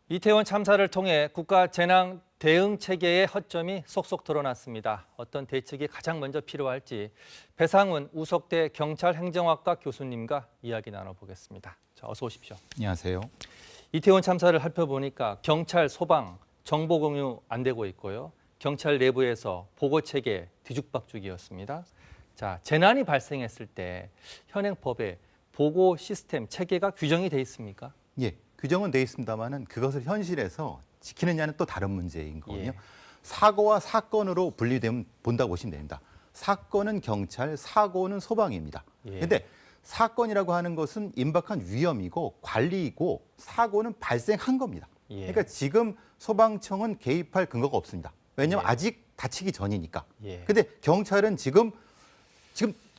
이태원 참사를 통해 국가 재난 대응 체계의 허점이 속속 드러났습니다. 어떤 대책이 가장 먼저 필요할지 배상훈 우석대 경찰행정학과 교수님과 이야기 나눠보겠습니다. 자, 어서 오십시오. 안녕하세요. 이태원 참사를 살펴보니까 경찰, 소방, 정보 공유 안 되고 있고요. 경찰 내부에서 보고 체계 뒤죽박죽이었습니다. 자, 재난이 발생했을 때 현행 법에 보고 시스템 체계가 규정이 돼 있습니까? 예, 규정은 돼 있습니다만은 그것을 현실에서 지키느냐는 또 다른 문제인 거거든요. 예. 사고와 사건으로 분리되면 본다고 보시면 됩니다. 사건은 경찰, 사고는 소방입니다. 그런데 예. 사건이라고 하는 것은 임박한 위험이고 관리이고 사고는 발생한 겁니다. 예. 그러니까 지금 소방청은 개입할 근거가 없습니다. 왜냐하면 예. 아직 다치기 전이니까. 예. 근데 경찰은 지금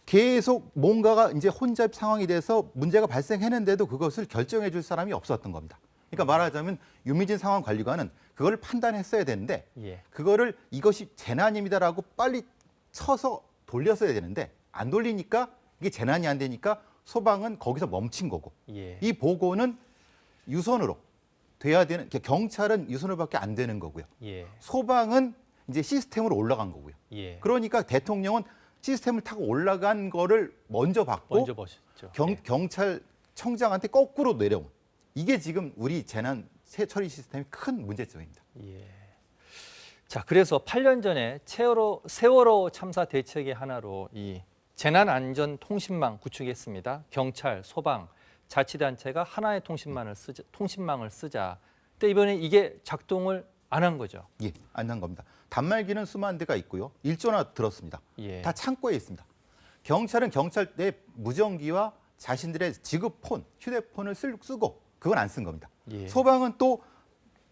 계속 뭔가가 이제 혼잡 상황이 돼서 문제가 발생했는데도 그것을 결정해 줄 사람이 없었던 겁니다. 그러니까 말하자면 유미진 상황관리관은 그걸 판단했어야 되는데 예. 그거를 이것이 재난입니다라고 빨리 쳐서 돌렸어야 되는데 안 돌리니까 이게 재난이 안 되니까 소방은 거기서 멈춘 거고 예. 이 보고는 유선으로 돼야 되는 경찰은 유선으로밖에 안 되는 거고요. 예. 소방은 이제 시스템으로 올라간 거고요. 예. 그러니까 대통령은 시스템을 타고 올라간 거를 먼저 받고 먼저 보셨죠. 예. 경찰청장한테 거꾸로 내려온 이게 지금 우리 재난 처리 시스템의 큰 문제점입니다. 예. 자, 그래서 8년 전에 세월호 참사 대책의 하나로 이 재난안전통신망 구축했습니다. 경찰, 소방, 자치단체가 하나의 통신망을 쓰자. 근데 이번에 이게 작동을 안 한 거죠. 예, 안 한 겁니다. 단말기는 수만 대가 있고요. 일조나 들었습니다. 예. 다 창고에 있습니다. 경찰은 경찰 내 무전기와 자신들의 지급 폰, 휴대폰을 쓰고 그건 안 쓴 겁니다. 예. 소방은 또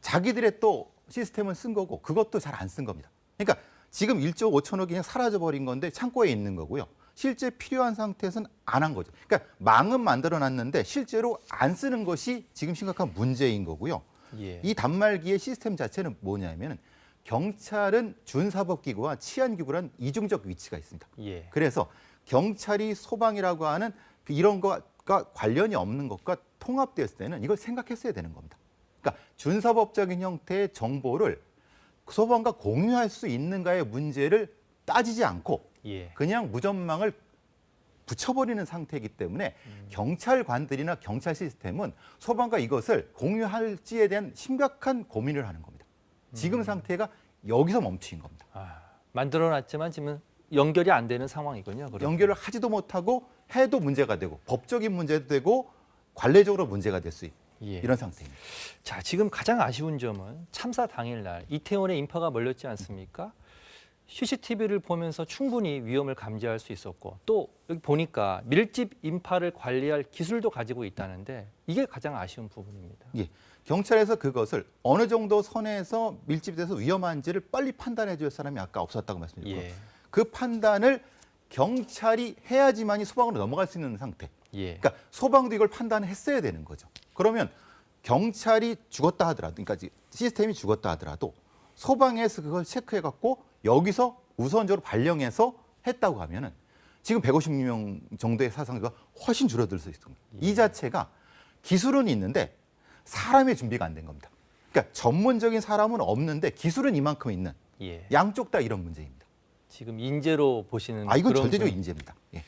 자기들의 또 시스템을 쓴 거고 그것도 잘 안 쓴 겁니다. 그러니까 지금 1조 5천억이 그냥 사라져버린 건데 창고에 있는 거고요. 실제 필요한 상태에서는 안 한 거죠. 그러니까 망은 만들어놨는데 실제로 안 쓰는 것이 지금 심각한 문제인 거고요. 예. 이 단말기의 시스템 자체는 뭐냐면 경찰은 준사법기구와 치안기구라는 이중적 위치가 있습니다. 예. 그래서 경찰이 소방이라고 하는 이런 것과 관련이 없는 것과 통합되었을 때는 이걸 생각했어야 되는 겁니다. 그러니까 준사법적인 형태의 정보를 소방과 공유할 수 있는가의 문제를 따지지 않고 예. 그냥 무전망을 붙여버리는 상태이기 때문에 경찰관들이나 경찰 시스템은 소방과 이것을 공유할지에 대한 심각한 고민을 하는 겁니다. 지금 상태가 여기서 멈춘 겁니다. 아, 만들어놨지만 지금 연결이 안 되는 상황이군요. 그럼. 연결을 하지도 못하고 해도 문제가 되고 법적인 문제도 되고 관례적으로 문제가 될 수 있는 예. 이런 상태입니다. 자, 지금 가장 아쉬운 점은 참사 당일날 이태원에 인파가 몰렸지 않습니까? CCTV를 보면서 충분히 위험을 감지할 수 있었고 또 여기 보니까 밀집 인파를 관리할 기술도 가지고 있다는데 이게 가장 아쉬운 부분입니다. 예, 경찰에서 그것을 어느 정도 선에서 밀집돼서 위험한지를 빨리 판단해 줄 사람이 아까 없었다고 말씀드렸고 예. 그 판단을 경찰이 해야지만이 소방으로 넘어갈 수 있는 상태. 예. 그러니까 소방도 이걸 판단했어야 되는 거죠. 그러면 경찰이 죽었다 하더라도, 그러니까 시스템이 죽었다 하더라도 소방에서 그걸 체크해갖고 여기서 우선적으로 발령해서 했다고 하면은 지금 150명 정도의 사상자가 훨씬 줄어들 수 있습니다. 이 자체가 기술은 있는데 사람의 준비가 안 된 겁니다. 그러니까 전문적인 사람은 없는데 기술은 이만큼 있는 예. 양쪽 다 이런 문제입니다. 지금 인재로 보시는 이건 그런 절대적 분. 인재입니다. 예.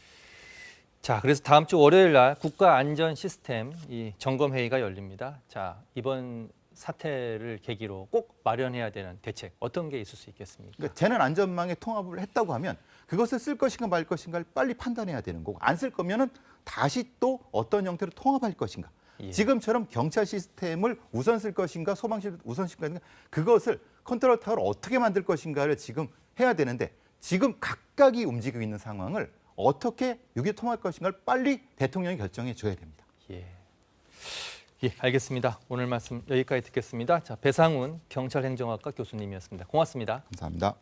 자, 그래서 다음 주 월요일 날 국가안전 시스템 이 점검 회의가 열립니다. 자, 이번 사태를 계기로 꼭 마련해야 되는 대책 어떤 게 있을 수 있겠습니까? 그러니까 재난 안전망에 통합을 했다고 하면 그것을 쓸 것인가 말 것인가를 빨리 판단해야 되는 거고 안 쓸 거면은 다시 또 어떤 형태로 통합할 것인가. 예. 지금처럼 경찰 시스템을 우선 쓸 것인가 소방 시스템을 우선 쓸 것인가 그것을 컨트롤 타워를 어떻게 만들 것인가를 지금 해야 되는데 지금 각각이 움직이고 있는 상황을 어떻게 6.25 통합할 것인가를 빨리 대통령이 결정해 줘야 됩니다. 예. 예, 알겠습니다. 오늘 말씀 여기까지 듣겠습니다. 자, 배상훈 경찰행정학과 교수님이었습니다. 고맙습니다. 감사합니다.